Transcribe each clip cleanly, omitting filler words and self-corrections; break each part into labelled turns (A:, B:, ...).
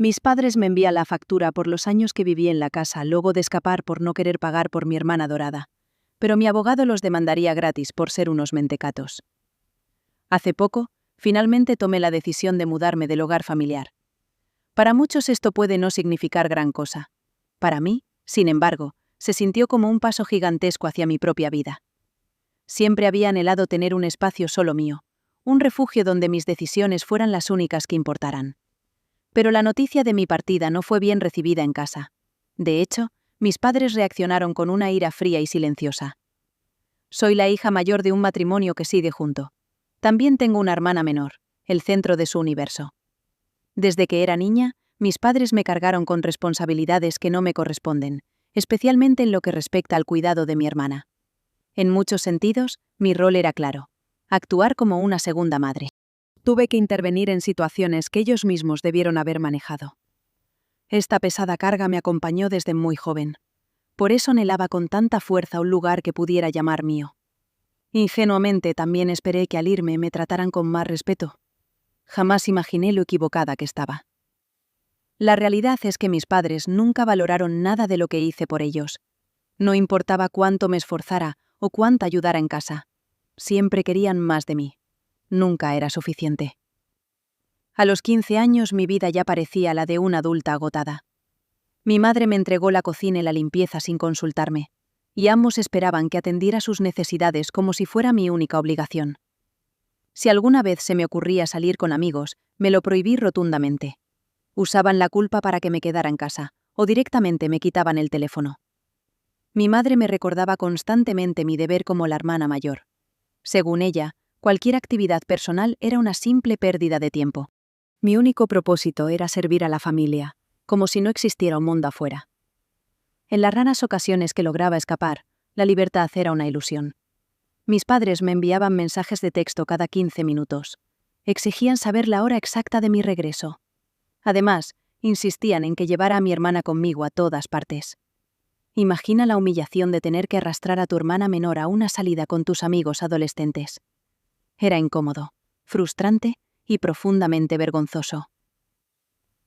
A: Mis padres me envían la factura por los años que viví en la casa luego de escapar por no querer pagar por mi hermana adorada. Pero mi abogado los demandaría gratis por ser unos mentecatos. Hace poco, finalmente tomé la decisión de mudarme del hogar familiar. Para muchos esto puede no significar gran cosa. Para mí, sin embargo, se sintió como un paso gigantesco hacia mi propia vida. Siempre había anhelado tener un espacio solo mío, un refugio donde mis decisiones fueran las únicas que importaran. Pero la noticia de mi partida no fue bien recibida en casa. De hecho, mis padres reaccionaron con una ira fría y silenciosa. Soy la hija mayor de un matrimonio que sigue junto. También tengo una hermana menor, el centro de su universo. Desde que era niña, mis padres me cargaron con responsabilidades que no me corresponden, especialmente en lo que respecta al cuidado de mi hermana. En muchos sentidos, mi rol era claro: actuar como una segunda madre. Tuve que intervenir en situaciones que ellos mismos debieron haber manejado. Esta pesada carga me acompañó desde muy joven. Por eso anhelaba con tanta fuerza un lugar que pudiera llamar mío. Ingenuamente también esperé que al irme me trataran con más respeto. Jamás imaginé lo equivocada que estaba. La realidad es que mis padres nunca valoraron nada de lo que hice por ellos. No importaba cuánto me esforzara o cuánta ayudara en casa. Siempre querían más de mí. Nunca era suficiente. A los 15 años mi vida ya parecía la de una adulta agotada. Mi madre me entregó la cocina y la limpieza sin consultarme, y ambos esperaban que atendiera sus necesidades como si fuera mi única obligación. Si alguna vez se me ocurría salir con amigos, me lo prohibí rotundamente. Usaban la culpa para que me quedara en casa, o directamente me quitaban el teléfono. Mi madre me recordaba constantemente mi deber como la hermana mayor. Según ella, cualquier actividad personal era una simple pérdida de tiempo. Mi único propósito era servir a la familia, como si no existiera un mundo afuera. En las raras ocasiones que lograba escapar, la libertad era una ilusión. Mis padres me enviaban mensajes de texto cada 15 minutos. Exigían saber la hora exacta de mi regreso. Además, insistían en que llevara a mi hermana conmigo a todas partes. Imagina la humillación de tener que arrastrar a tu hermana menor a una salida con tus amigos adolescentes. Era incómodo, frustrante y profundamente vergonzoso.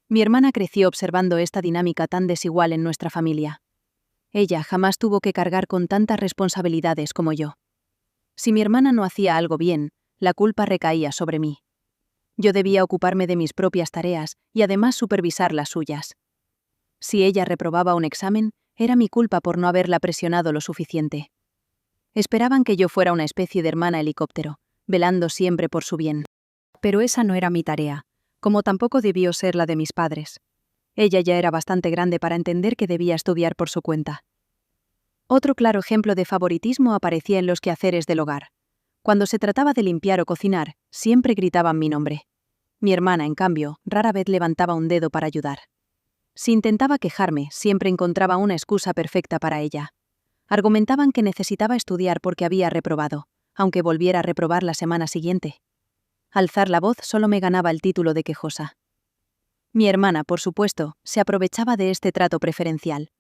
A: Mi hermana creció observando esta dinámica tan desigual en nuestra familia. Ella jamás tuvo que cargar con tantas responsabilidades como yo. Si mi hermana no hacía algo bien, la culpa recaía sobre mí. Yo debía ocuparme de mis propias tareas y además supervisar las suyas. Si ella reprobaba un examen, era mi culpa por no haberla presionado lo suficiente. Esperaban que yo fuera una especie de hermana helicóptero, velando siempre por su bien. Pero esa no era mi tarea, como tampoco debió ser la de mis padres. Ella ya era bastante grande para entender que debía estudiar por su cuenta. Otro claro ejemplo de favoritismo aparecía en los quehaceres del hogar. Cuando se trataba de limpiar o cocinar, siempre gritaban mi nombre. Mi hermana, en cambio, rara vez levantaba un dedo para ayudar. Si intentaba quejarme, siempre encontraba una excusa perfecta para ella. Argumentaban que necesitaba estudiar porque había reprobado, aunque volviera a reprobar la semana siguiente. Alzar la voz solo me ganaba el título de quejosa. Mi hermana, por supuesto, se aprovechaba de este trato preferencial.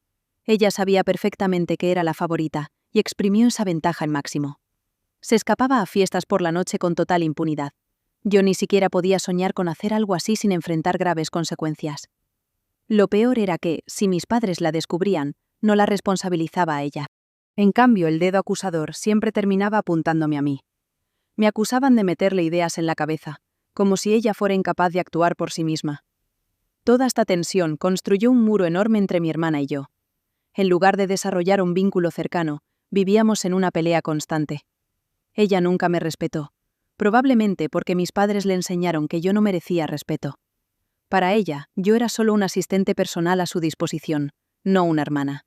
A: Ella sabía perfectamente que era la favorita y exprimió esa ventaja al máximo. Se escapaba a fiestas por la noche con total impunidad. Yo ni siquiera podía soñar con hacer algo así sin enfrentar graves consecuencias. Lo peor era que, si mis padres la descubrían, no la responsabilizaba a ella. En cambio, el dedo acusador siempre terminaba apuntándome a mí. Me acusaban de meterle ideas en la cabeza, como si ella fuera incapaz de actuar por sí misma. Toda esta tensión construyó un muro enorme entre mi hermana y yo. En lugar de desarrollar un vínculo cercano, vivíamos en una pelea constante. Ella nunca me respetó, probablemente porque mis padres le enseñaron que yo no merecía respeto. Para ella, yo era solo un asistente personal a su disposición, no una hermana.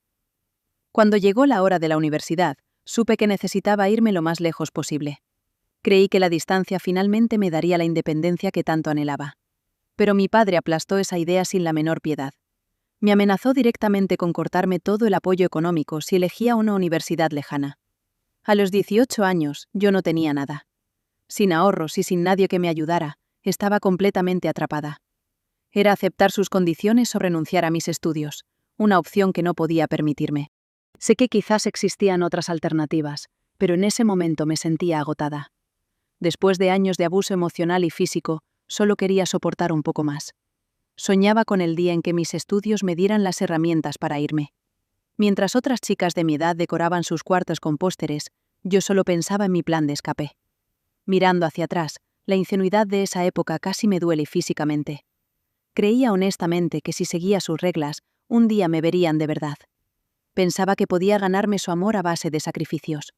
A: Cuando llegó la hora de la universidad, supe que necesitaba irme lo más lejos posible. Creí que la distancia finalmente me daría la independencia que tanto anhelaba. Pero mi padre aplastó esa idea sin la menor piedad. Me amenazó directamente con cortarme todo el apoyo económico si elegía una universidad lejana. A los 18 años, yo no tenía nada. Sin ahorros y sin nadie que me ayudara, estaba completamente atrapada. Era aceptar sus condiciones o renunciar a mis estudios, una opción que no podía permitirme. Sé que quizás existían otras alternativas, pero en ese momento me sentía agotada. Después de años de abuso emocional y físico, solo quería soportar un poco más. Soñaba con el día en que mis estudios me dieran las herramientas para irme. Mientras otras chicas de mi edad decoraban sus cuartos con pósteres, yo solo pensaba en mi plan de escape. Mirando hacia atrás, la ingenuidad de esa época casi me duele físicamente. Creía honestamente que si seguía sus reglas, un día me verían de verdad. Pensaba que podía ganarme su amor a base de sacrificios.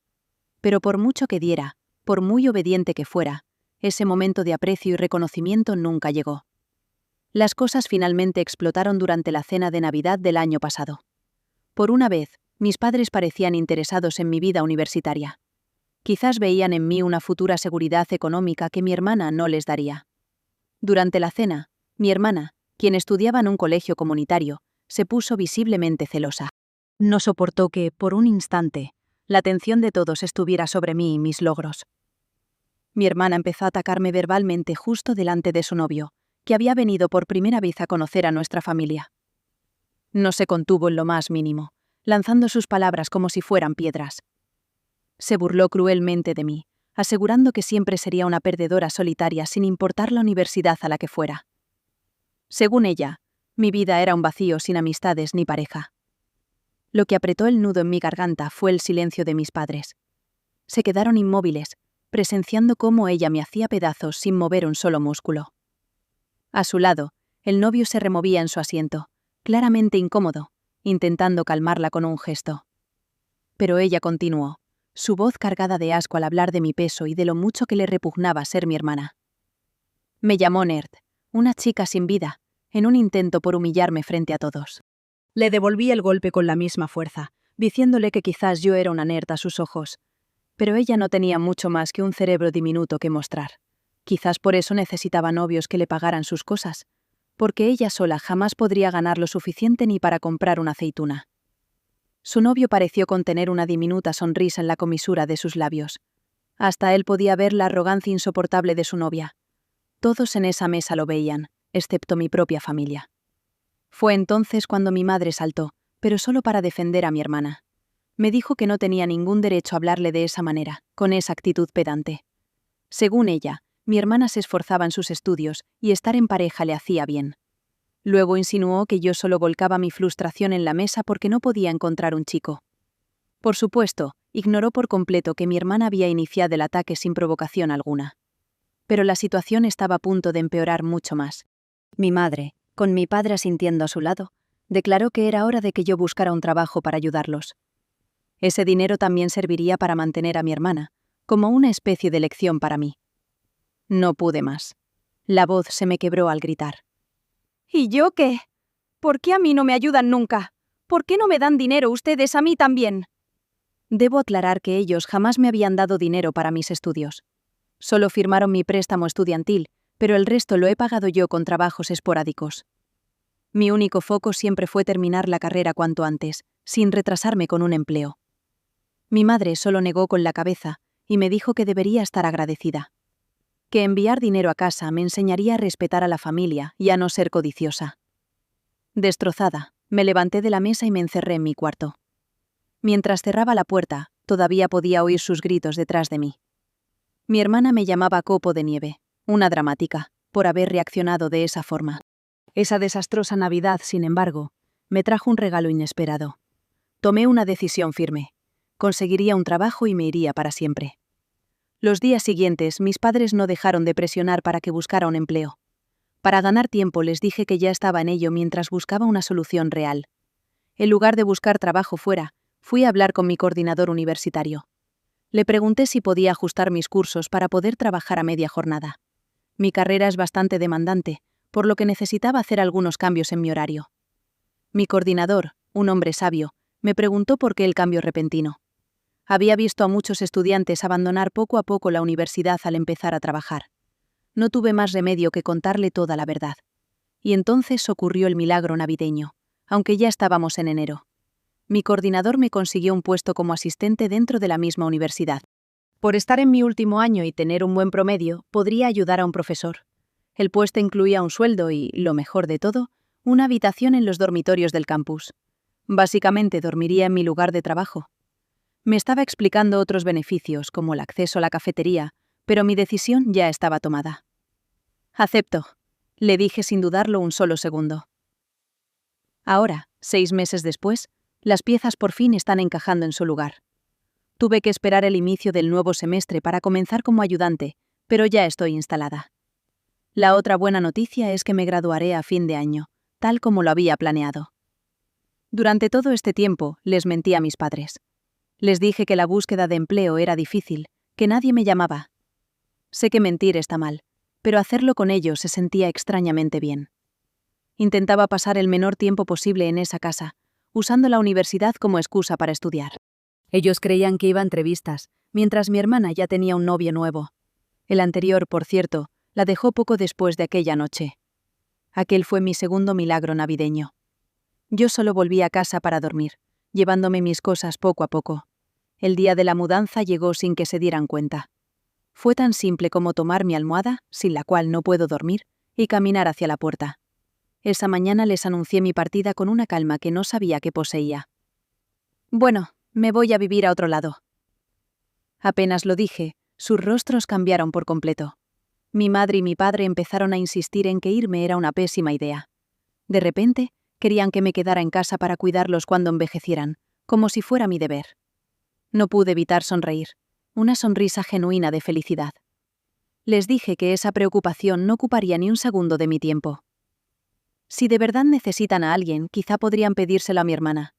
A: Pero por mucho que diera, por muy obediente que fuera, ese momento de aprecio y reconocimiento nunca llegó. Las cosas finalmente explotaron durante la cena de Navidad del año pasado. Por una vez, mis padres parecían interesados en mi vida universitaria. Quizás veían en mí una futura seguridad económica que mi hermana no les daría. Durante la cena, mi hermana, quien estudiaba en un colegio comunitario, se puso visiblemente celosa. No soportó que, por un instante, la atención de todos estuviera sobre mí y mis logros. Mi hermana empezó a atacarme verbalmente justo delante de su novio, que había venido por primera vez a conocer a nuestra familia. No se contuvo en lo más mínimo, lanzando sus palabras como si fueran piedras. Se burló cruelmente de mí, asegurando que siempre sería una perdedora solitaria sin importar la universidad a la que fuera. Según ella, mi vida era un vacío sin amistades ni pareja. Lo que apretó el nudo en mi garganta fue el silencio de mis padres. Se quedaron inmóviles, presenciando cómo ella me hacía pedazos sin mover un solo músculo. A su lado, el novio se removía en su asiento, claramente incómodo, intentando calmarla con un gesto. Pero ella continuó, su voz cargada de asco al hablar de mi peso y de lo mucho que le repugnaba ser mi hermana. Me llamó nerd, una chica sin vida, en un intento por humillarme frente a todos. Le devolví el golpe con la misma fuerza, diciéndole que quizás yo era una nerd a sus ojos. Pero ella no tenía mucho más que un cerebro diminuto que mostrar. Quizás por eso necesitaba novios que le pagaran sus cosas, porque ella sola jamás podría ganar lo suficiente ni para comprar una aceituna. Su novio pareció contener una diminuta sonrisa en la comisura de sus labios. Hasta él podía ver la arrogancia insoportable de su novia. Todos en esa mesa lo veían, excepto mi propia familia. Fue entonces cuando mi madre saltó, pero solo para defender a mi hermana. Me dijo que no tenía ningún derecho a hablarle de esa manera, con esa actitud pedante. Según ella, mi hermana se esforzaba en sus estudios y estar en pareja le hacía bien. Luego insinuó que yo solo volcaba mi frustración en la mesa porque no podía encontrar un chico. Por supuesto, ignoró por completo que mi hermana había iniciado el ataque sin provocación alguna. Pero la situación estaba a punto de empeorar mucho más. Mi madre, con mi padre asintiendo a su lado, declaró que era hora de que yo buscara un trabajo para ayudarlos. Ese dinero también serviría para mantener a mi hermana, como una especie de lección para mí. No pude más. La voz se me quebró al gritar. ¿Y yo qué? ¿Por qué a mí no me ayudan nunca? ¿Por qué no me dan dinero ustedes a mí también? Debo aclarar que ellos jamás me habían dado dinero para mis estudios. Solo firmaron mi préstamo estudiantil, pero el resto lo he pagado yo con trabajos esporádicos. Mi único foco siempre fue terminar la carrera cuanto antes, sin retrasarme con un empleo. Mi madre solo negó con la cabeza y me dijo que debería estar agradecida. Que enviar dinero a casa me enseñaría a respetar a la familia y a no ser codiciosa. Destrozada, me levanté de la mesa y me encerré en mi cuarto. Mientras cerraba la puerta, todavía podía oír sus gritos detrás de mí. Mi hermana me llamaba copo de nieve, una dramática, por haber reaccionado de esa forma. Esa desastrosa Navidad, sin embargo, me trajo un regalo inesperado. Tomé una decisión firme. Conseguiría un trabajo y me iría para siempre. Los días siguientes, mis padres no dejaron de presionar para que buscara un empleo. Para ganar tiempo les dije que ya estaba en ello mientras buscaba una solución real. En lugar de buscar trabajo fuera, fui a hablar con mi coordinador universitario. Le pregunté si podía ajustar mis cursos para poder trabajar a media jornada. Mi carrera es bastante demandante, por lo que necesitaba hacer algunos cambios en mi horario. Mi coordinador, un hombre sabio, me preguntó por qué el cambio repentino. Había visto a muchos estudiantes abandonar poco a poco la universidad al empezar a trabajar. No tuve más remedio que contarle toda la verdad. Y entonces ocurrió el milagro navideño, aunque ya estábamos en enero. Mi coordinador me consiguió un puesto como asistente dentro de la misma universidad. Por estar en mi último año y tener un buen promedio, podría ayudar a un profesor. El puesto incluía un sueldo y, lo mejor de todo, una habitación en los dormitorios del campus. Básicamente dormiría en mi lugar de trabajo. Me estaba explicando otros beneficios, como el acceso a la cafetería, pero mi decisión ya estaba tomada. Acepto. Le dije sin dudarlo un solo segundo. Ahora, 6 meses después, las piezas por fin están encajando en su lugar. Tuve que esperar el inicio del nuevo semestre para comenzar como ayudante, pero ya estoy instalada. La otra buena noticia es que me graduaré a fin de año, tal como lo había planeado. Durante todo este tiempo, les mentí a mis padres. Les dije que la búsqueda de empleo era difícil, que nadie me llamaba. Sé que mentir está mal, pero hacerlo con ellos se sentía extrañamente bien. Intentaba pasar el menor tiempo posible en esa casa, usando la universidad como excusa para estudiar. Ellos creían que iba a entrevistas, mientras mi hermana ya tenía un novio nuevo. El anterior, por cierto, la dejó poco después de aquella noche. Aquel fue mi segundo milagro navideño. Yo solo volví a casa para dormir, llevándome mis cosas poco a poco. El día de la mudanza llegó sin que se dieran cuenta. Fue tan simple como tomar mi almohada, sin la cual no puedo dormir, y caminar hacia la puerta. Esa mañana les anuncié mi partida con una calma que no sabía que poseía. Bueno, me voy a vivir a otro lado. Apenas lo dije, sus rostros cambiaron por completo. Mi madre y mi padre empezaron a insistir en que irme era una pésima idea. De repente, querían que me quedara en casa para cuidarlos cuando envejecieran, como si fuera mi deber. No pude evitar sonreír, una sonrisa genuina de felicidad. Les dije que esa preocupación no ocuparía ni un segundo de mi tiempo. Si de verdad necesitan a alguien, quizá podrían pedírselo a mi hermana.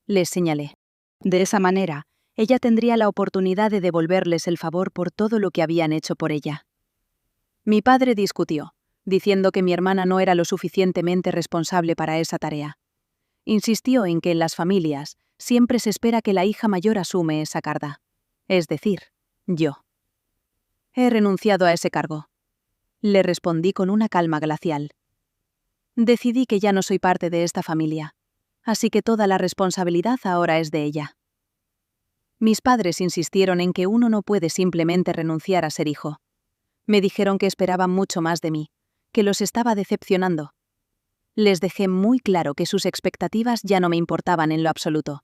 A: Les señalé. De esa manera, ella tendría la oportunidad de devolverles el favor por todo lo que habían hecho por ella. Mi padre discutió, diciendo que mi hermana no era lo suficientemente responsable para esa tarea. Insistió en que en las familias siempre se espera que la hija mayor asume esa carga. Es decir, yo. He renunciado a ese cargo. Le respondí con una calma glacial. Decidí que ya no soy parte de esta familia, así que toda la responsabilidad ahora es de ella. Mis padres insistieron en que uno no puede simplemente renunciar a ser hijo. Me dijeron que esperaban mucho más de mí, que los estaba decepcionando. Les dejé muy claro que sus expectativas ya no me importaban en lo absoluto.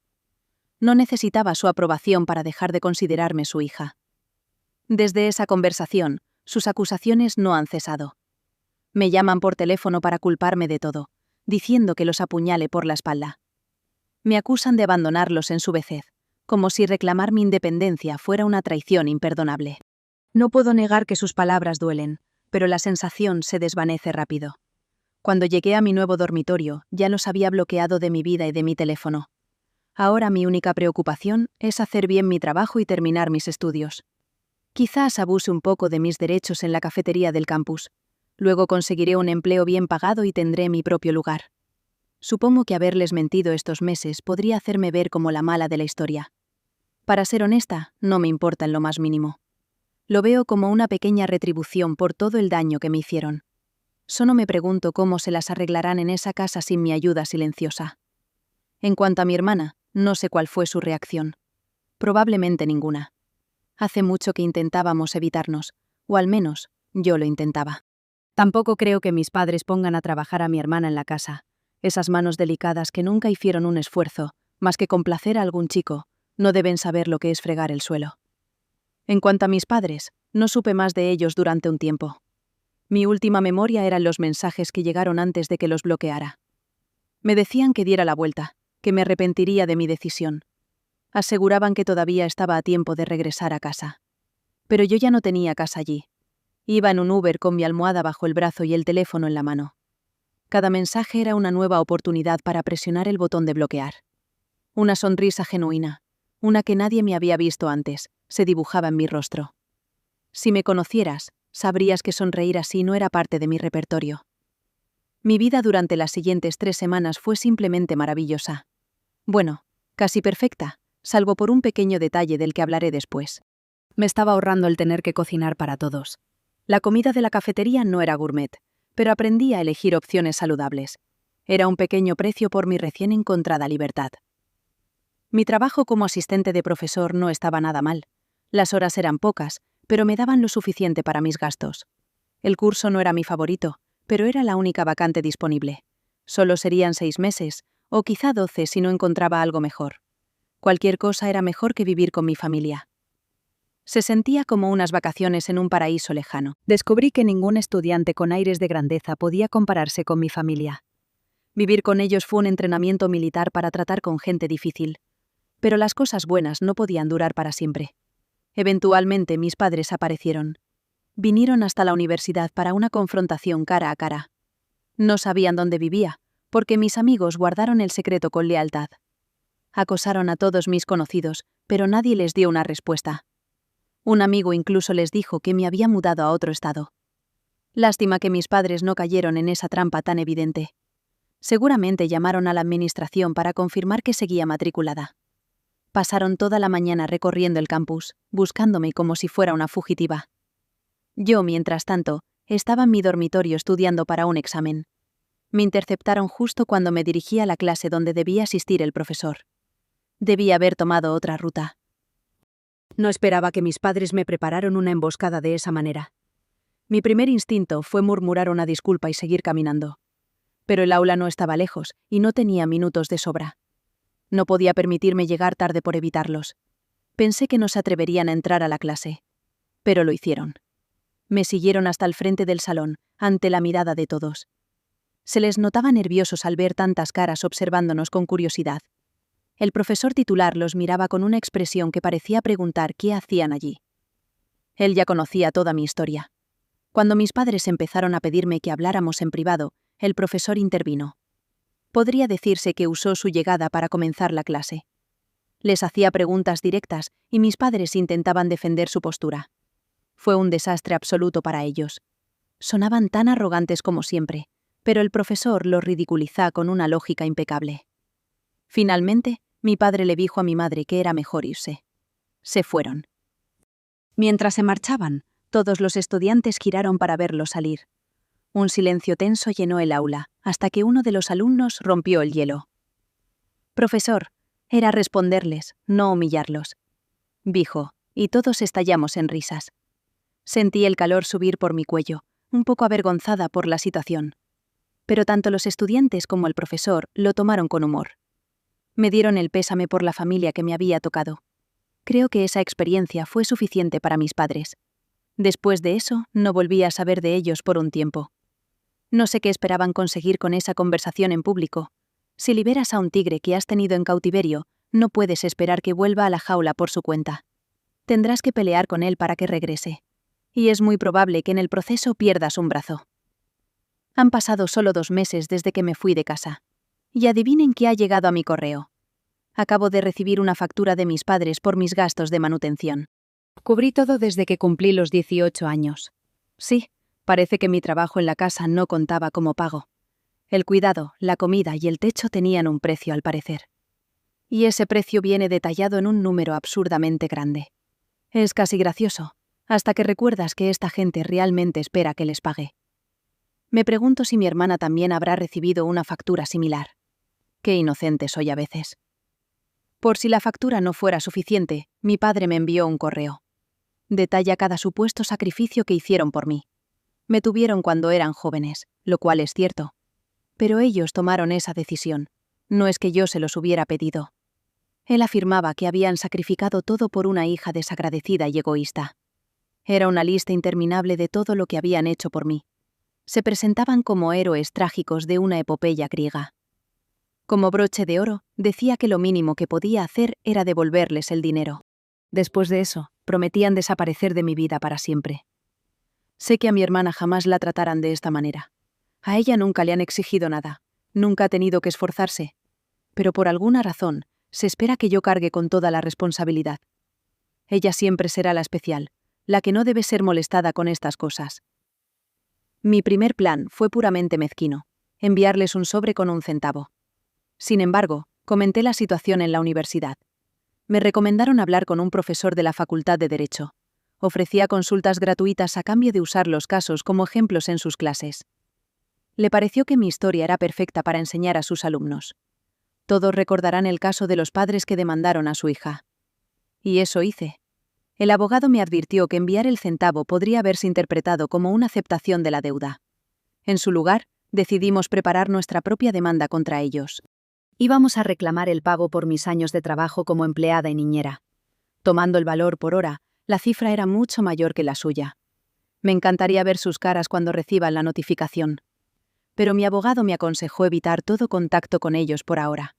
A: No necesitaba su aprobación para dejar de considerarme su hija. Desde esa conversación, sus acusaciones no han cesado. Me llaman por teléfono para culparme de todo, diciendo que los apuñale por la espalda. Me acusan de abandonarlos en su vejez, como si reclamar mi independencia fuera una traición imperdonable. No puedo negar que sus palabras duelen, pero la sensación se desvanece rápido. Cuando llegué a mi nuevo dormitorio, ya los había bloqueado de mi vida y de mi teléfono. Ahora mi única preocupación es hacer bien mi trabajo y terminar mis estudios. Quizás abuse un poco de mis derechos en la cafetería del campus. Luego conseguiré un empleo bien pagado y tendré mi propio lugar. Supongo que haberles mentido estos meses podría hacerme ver como la mala de la historia. Para ser honesta, no me importa en lo más mínimo. Lo veo como una pequeña retribución por todo el daño que me hicieron. Solo me pregunto cómo se las arreglarán en esa casa sin mi ayuda silenciosa. En cuanto a mi hermana, no sé cuál fue su reacción. Probablemente ninguna. Hace mucho que intentábamos evitarnos, o al menos, yo lo intentaba. Tampoco creo que mis padres pongan a trabajar a mi hermana en la casa. Esas manos delicadas que nunca hicieron un esfuerzo, más que complacer a algún chico, no deben saber lo que es fregar el suelo. En cuanto a mis padres, no supe más de ellos durante un tiempo. Mi última memoria eran los mensajes que llegaron antes de que los bloqueara. Me decían que diera la vuelta, que me arrepentiría de mi decisión. Aseguraban que todavía estaba a tiempo de regresar a casa. Pero yo ya no tenía casa allí. Iba en un Uber con mi almohada bajo el brazo y el teléfono en la mano. Cada mensaje era una nueva oportunidad para presionar el botón de bloquear. Una sonrisa genuina, una que nadie me había visto antes, se dibujaba en mi rostro. Si me conocieras, sabrías que sonreír así no era parte de mi repertorio. Mi vida durante las siguientes 3 semanas fue simplemente maravillosa. Bueno, casi perfecta, salvo por un pequeño detalle del que hablaré después. Me estaba ahorrando el tener que cocinar para todos. La comida de la cafetería no era gourmet, pero aprendí a elegir opciones saludables. Era un pequeño precio por mi recién encontrada libertad. Mi trabajo como asistente de profesor no estaba nada mal. Las horas eran pocas, pero me daban lo suficiente para mis gastos. El curso no era mi favorito, pero era la única vacante disponible. Solo serían 6 meses, o quizá 12 si no encontraba algo mejor. Cualquier cosa era mejor que vivir con mi familia. Se sentía como unas vacaciones en un paraíso lejano. Descubrí que ningún estudiante con aires de grandeza podía compararse con mi familia. Vivir con ellos fue un entrenamiento militar para tratar con gente difícil. Pero las cosas buenas no podían durar para siempre. Eventualmente mis padres aparecieron. Vinieron hasta la universidad para una confrontación cara a cara. No sabían dónde vivía, porque mis amigos guardaron el secreto con lealtad. Acosaron a todos mis conocidos, pero nadie les dio una respuesta. Un amigo incluso les dijo que me había mudado a otro estado. Lástima que mis padres no cayeron en esa trampa tan evidente. Seguramente llamaron a la administración para confirmar que seguía matriculada. Pasaron toda la mañana recorriendo el campus, buscándome como si fuera una fugitiva. Yo, mientras tanto, estaba en mi dormitorio estudiando para un examen. Me interceptaron justo cuando me dirigía a la clase donde debía asistir el profesor. Debía haber tomado otra ruta. No esperaba que mis padres me prepararan una emboscada de esa manera. Mi primer instinto fue murmurar una disculpa y seguir caminando. Pero el aula no estaba lejos y no tenía minutos de sobra. No podía permitirme llegar tarde por evitarlos. Pensé que no se atreverían a entrar a la clase. Pero lo hicieron. Me siguieron hasta el frente del salón, ante la mirada de todos. Se les notaba nerviosos al ver tantas caras observándonos con curiosidad. El profesor titular los miraba con una expresión que parecía preguntar qué hacían allí. Él ya conocía toda mi historia. Cuando mis padres empezaron a pedirme que habláramos en privado, el profesor intervino. Podría decirse que usó su llegada para comenzar la clase. Les hacía preguntas directas y mis padres intentaban defender su postura. Fue un desastre absoluto para ellos. Sonaban tan arrogantes como siempre, pero el profesor los ridiculizaba con una lógica impecable. Finalmente, mi padre le dijo a mi madre que era mejor irse. Se fueron. Mientras se marchaban, todos los estudiantes giraron para verlos salir. Un silencio tenso llenó el aula, hasta que uno de los alumnos rompió el hielo. «Profesor», era responderles, no humillarlos. Dijo, y todos estallamos en risas. Sentí el calor subir por mi cuello, un poco avergonzada por la situación. Pero tanto los estudiantes como el profesor lo tomaron con humor. Me dieron el pésame por la familia que me había tocado. Creo que esa experiencia fue suficiente para mis padres. Después de eso, no volví a saber de ellos por un tiempo. No sé qué esperaban conseguir con esa conversación en público. Si liberas a un tigre que has tenido en cautiverio, no puedes esperar que vuelva a la jaula por su cuenta. Tendrás que pelear con él para que regrese. Y es muy probable que en el proceso pierdas un brazo. Han pasado solo 2 meses desde que me fui de casa. Y adivinen qué ha llegado a mi correo. Acabo de recibir una factura de mis padres por mis gastos de manutención. Cubrí todo desde que cumplí los 18 años. Sí, parece que mi trabajo en la casa no contaba como pago. El cuidado, la comida y el techo tenían un precio al parecer. Y ese precio viene detallado en un número absurdamente grande. Es casi gracioso, hasta que recuerdas que esta gente realmente espera que les pague. Me pregunto si mi hermana también habrá recibido una factura similar. Qué inocente soy a veces. Por si la factura no fuera suficiente, mi padre me envió un correo. Detalla cada supuesto sacrificio que hicieron por mí. Me tuvieron cuando eran jóvenes, lo cual es cierto. Pero ellos tomaron esa decisión. No es que yo se los hubiera pedido. Él afirmaba que habían sacrificado todo por una hija desagradecida y egoísta. Era una lista interminable de todo lo que habían hecho por mí. Se presentaban como héroes trágicos de una epopeya griega. Como broche de oro, decía que lo mínimo que podía hacer era devolverles el dinero. Después de eso, prometían desaparecer de mi vida para siempre. Sé que a mi hermana jamás la tratarán de esta manera. A ella nunca le han exigido nada, nunca ha tenido que esforzarse. Pero por alguna razón, se espera que yo cargue con toda la responsabilidad. Ella siempre será la especial, la que no debe ser molestada con estas cosas. Mi primer plan fue puramente mezquino, enviarles un sobre con 1 centavo. Sin embargo, comenté la situación en la universidad. Me recomendaron hablar con un profesor de la Facultad de Derecho. Ofrecía consultas gratuitas a cambio de usar los casos como ejemplos en sus clases. Le pareció que mi historia era perfecta para enseñar a sus alumnos. Todos recordarán el caso de los padres que demandaron a su hija. Y eso hice. El abogado me advirtió que enviar el centavo podría haberse interpretado como una aceptación de la deuda. En su lugar, decidimos preparar nuestra propia demanda contra ellos. Íbamos a reclamar el pago por mis años de trabajo como empleada y niñera. Tomando el valor por hora, La cifra era mucho mayor que la suya. Me encantaría ver sus caras cuando reciban la notificación. Pero mi abogado me aconsejó evitar todo contacto con ellos por ahora.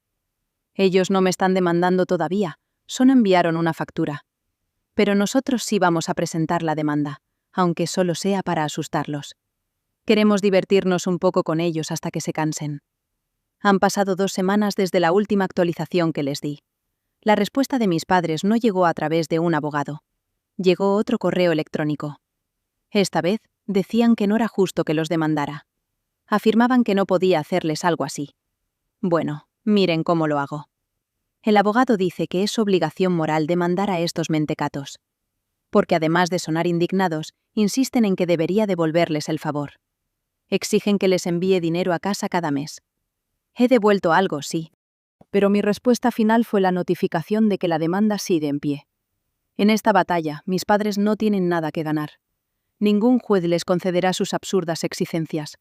A: Ellos no me están demandando todavía, solo enviaron una factura. Pero nosotros sí vamos a presentar la demanda, aunque solo sea para asustarlos. Queremos divertirnos un poco con ellos hasta que se cansen. Han pasado 2 semanas desde la última actualización que les di. La respuesta de mis padres no llegó a través de un abogado. Llegó otro correo electrónico. Esta vez, decían que no era justo que los demandara. Afirmaban que no podía hacerles algo así. Bueno, miren cómo lo hago. El abogado dice que es su obligación moral demandar a estos mentecatos. Porque además de sonar indignados, insisten en que debería devolverles el favor. Exigen que les envíe dinero a casa cada mes. He devuelto algo, sí. Pero mi respuesta final fue la notificación de que la demanda sigue en pie. En esta batalla, mis padres no tienen nada que ganar. Ningún juez les concederá sus absurdas exigencias.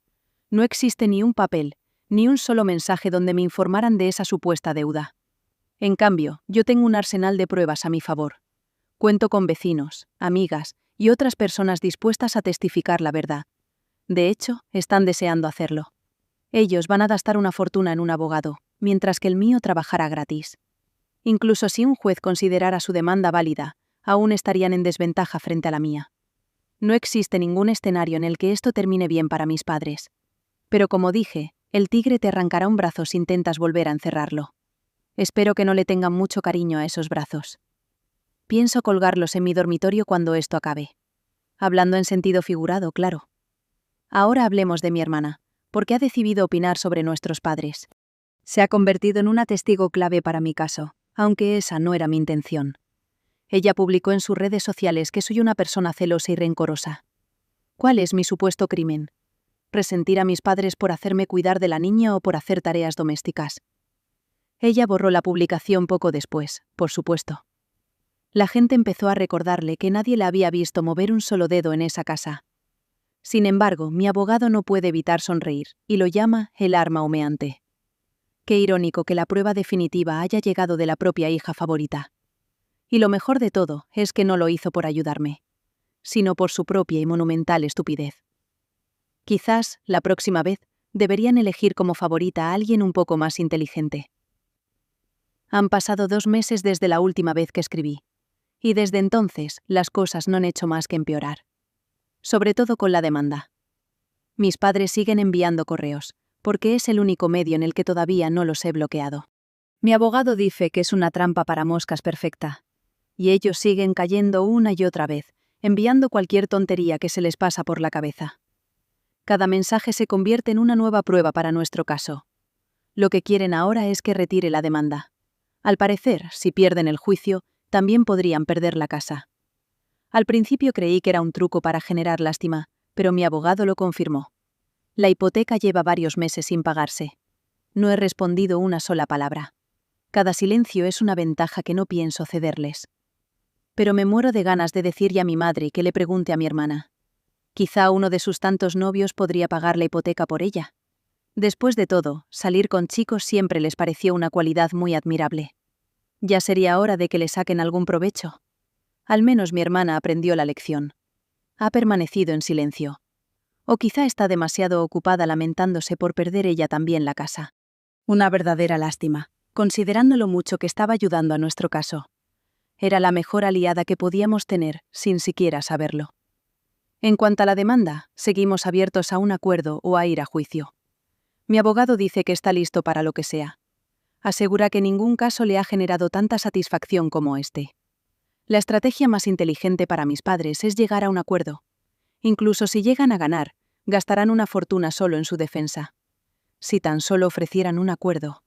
A: No existe ni un papel, ni un solo mensaje donde me informaran de esa supuesta deuda. En cambio, yo tengo un arsenal de pruebas a mi favor. Cuento con vecinos, amigas y otras personas dispuestas a testificar la verdad. De hecho, están deseando hacerlo. Ellos van a gastar una fortuna en un abogado, mientras que el mío trabajará gratis. Incluso si un juez considerara su demanda válida, aún estarían en desventaja frente a la mía. No existe ningún escenario en el que esto termine bien para mis padres. Pero como dije, el tigre te arrancará un brazo si intentas volver a encerrarlo. Espero que no le tengan mucho cariño a esos brazos. Pienso colgarlos en mi dormitorio cuando esto acabe. Hablando en sentido figurado, claro. Ahora hablemos de mi hermana, porque ha decidido opinar sobre nuestros padres. Se ha convertido en una testigo clave para mi caso, aunque esa no era mi intención. Ella publicó en sus redes sociales que soy una persona celosa y rencorosa. ¿Cuál es mi supuesto crimen? ¿Resentir a mis padres por hacerme cuidar de la niña o por hacer tareas domésticas? Ella borró la publicación poco después, por supuesto. La gente empezó a recordarle que nadie la había visto mover un solo dedo en esa casa. Sin embargo, mi abogado no puede evitar sonreír, y lo llama el arma humeante. Qué irónico que la prueba definitiva haya llegado de la propia hija favorita. Y lo mejor de todo es que no lo hizo por ayudarme, sino por su propia y monumental estupidez. Quizás, la próxima vez, deberían elegir como favorita a alguien un poco más inteligente. Han pasado 2 meses desde la última vez que escribí, y desde entonces las cosas no han hecho más que empeorar. Sobre todo con la demanda. Mis padres siguen enviando correos, porque es el único medio en el que todavía no los he bloqueado. Mi abogado dice que es una trampa para moscas perfecta. Y ellos siguen cayendo una y otra vez, enviando cualquier tontería que se les pasa por la cabeza. Cada mensaje se convierte en una nueva prueba para nuestro caso. Lo que quieren ahora es que retire la demanda. Al parecer, si pierden el juicio, también podrían perder la casa. Al principio creí que era un truco para generar lástima, pero mi abogado lo confirmó. La hipoteca lleva varios meses sin pagarse. No he respondido una sola palabra. Cada silencio es una ventaja que no pienso cederles. Pero me muero de ganas de decirle a mi madre que le pregunte a mi hermana. Quizá uno de sus tantos novios podría pagar la hipoteca por ella. Después de todo, salir con chicos siempre les pareció una cualidad muy admirable. Ya sería hora de que le saquen algún provecho. Al menos mi hermana aprendió la lección. Ha permanecido en silencio. O quizá está demasiado ocupada lamentándose por perder ella también la casa. Una verdadera lástima, considerando lo mucho que estaba ayudando a nuestro caso. Era la mejor aliada que podíamos tener, sin siquiera saberlo. En cuanto a la demanda, seguimos abiertos a un acuerdo o a ir a juicio. Mi abogado dice que está listo para lo que sea. Asegura que ningún caso le ha generado tanta satisfacción como este. La estrategia más inteligente para mis padres es llegar a un acuerdo. Incluso si llegan a ganar, gastarán una fortuna solo en su defensa. Si tan solo ofrecieran un acuerdo,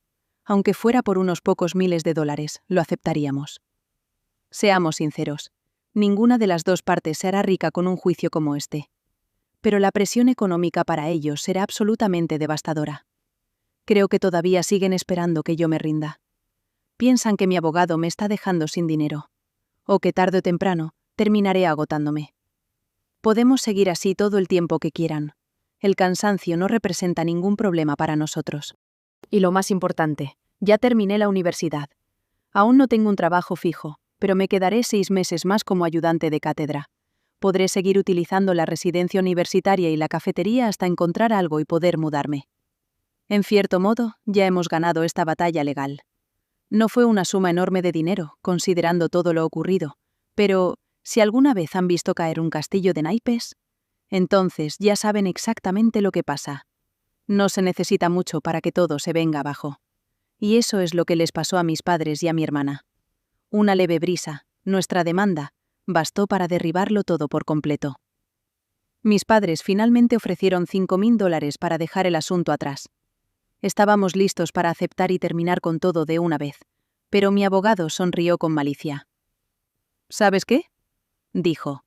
A: aunque fuera por unos pocos miles de dólares, lo aceptaríamos. Seamos sinceros, ninguna de las dos partes se hará rica con un juicio como este. Pero la presión económica para ellos será absolutamente devastadora. Creo que todavía siguen esperando que yo me rinda. Piensan que mi abogado me está dejando sin dinero. O que tarde o temprano terminaré agotándome. Podemos seguir así todo el tiempo que quieran. El cansancio no representa ningún problema para nosotros. Y lo más importante, ya terminé la universidad. Aún no tengo un trabajo fijo, pero me quedaré 6 meses más como ayudante de cátedra. Podré seguir utilizando la residencia universitaria y la cafetería hasta encontrar algo y poder mudarme. En cierto modo, ya hemos ganado esta batalla legal. No fue una suma enorme de dinero, considerando todo lo ocurrido, pero si alguna vez han visto caer un castillo de naipes, entonces ya saben exactamente lo que pasa. No se necesita mucho para que todo se venga abajo. Y eso es lo que les pasó a mis padres y a mi hermana. Una leve brisa, nuestra demanda, bastó para derribarlo todo por completo. Mis padres finalmente ofrecieron $5,000 para dejar el asunto atrás. Estábamos listos para aceptar y terminar con todo de una vez, pero mi abogado sonrió con malicia. ¿Sabes qué?, dijo.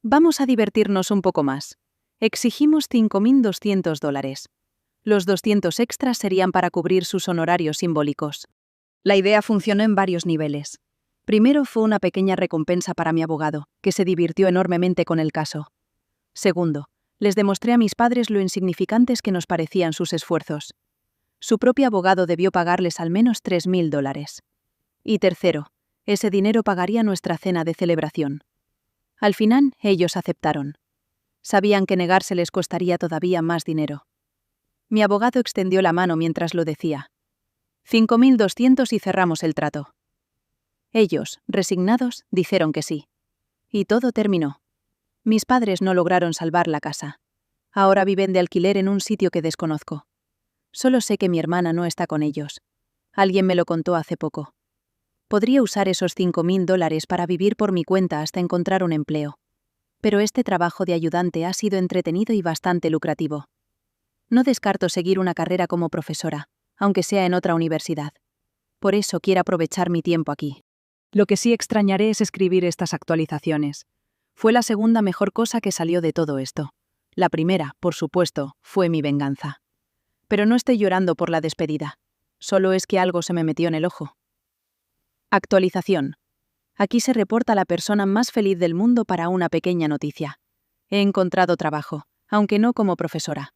A: Vamos a divertirnos un poco más. Exigimos $5,200. Los 200 extras serían para cubrir sus honorarios simbólicos. La idea funcionó en varios niveles. Primero fue una pequeña recompensa para mi abogado, que se divirtió enormemente con el caso. Segundo, les demostré a mis padres lo insignificantes que nos parecían sus esfuerzos. Su propio abogado debió pagarles al menos $3,000. Y tercero, ese dinero pagaría nuestra cena de celebración. Al final, ellos aceptaron. Sabían que negarse les costaría todavía más dinero. Mi abogado extendió la mano mientras lo decía. 5,200 y cerramos el trato. Ellos, resignados, dijeron que sí. Y todo terminó. Mis padres no lograron salvar la casa. Ahora viven de alquiler en un sitio que desconozco. Solo sé que mi hermana no está con ellos. Alguien me lo contó hace poco. Podría usar esos $5,000 para vivir por mi cuenta hasta encontrar un empleo. Pero este trabajo de ayudante ha sido entretenido y bastante lucrativo. No descarto seguir una carrera como profesora, aunque sea en otra universidad. Por eso quiero aprovechar mi tiempo aquí. Lo que sí extrañaré es escribir estas actualizaciones. Fue la segunda mejor cosa que salió de todo esto. La primera, por supuesto, fue mi venganza. Pero no estoy llorando por la despedida. Solo es que algo se me metió en el ojo. Actualización. Aquí se reporta la persona más feliz del mundo para una pequeña noticia. He encontrado trabajo, aunque no como profesora.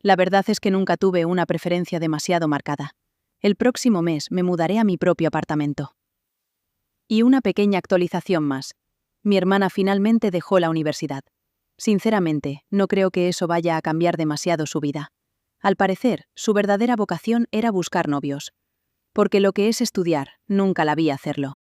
A: La verdad es que nunca tuve una preferencia demasiado marcada. El próximo mes me mudaré a mi propio apartamento. Y una pequeña actualización más. Mi hermana finalmente dejó la universidad. Sinceramente, no creo que eso vaya a cambiar demasiado su vida. Al parecer, su verdadera vocación era buscar novios. Porque lo que es estudiar, nunca la vi hacerlo.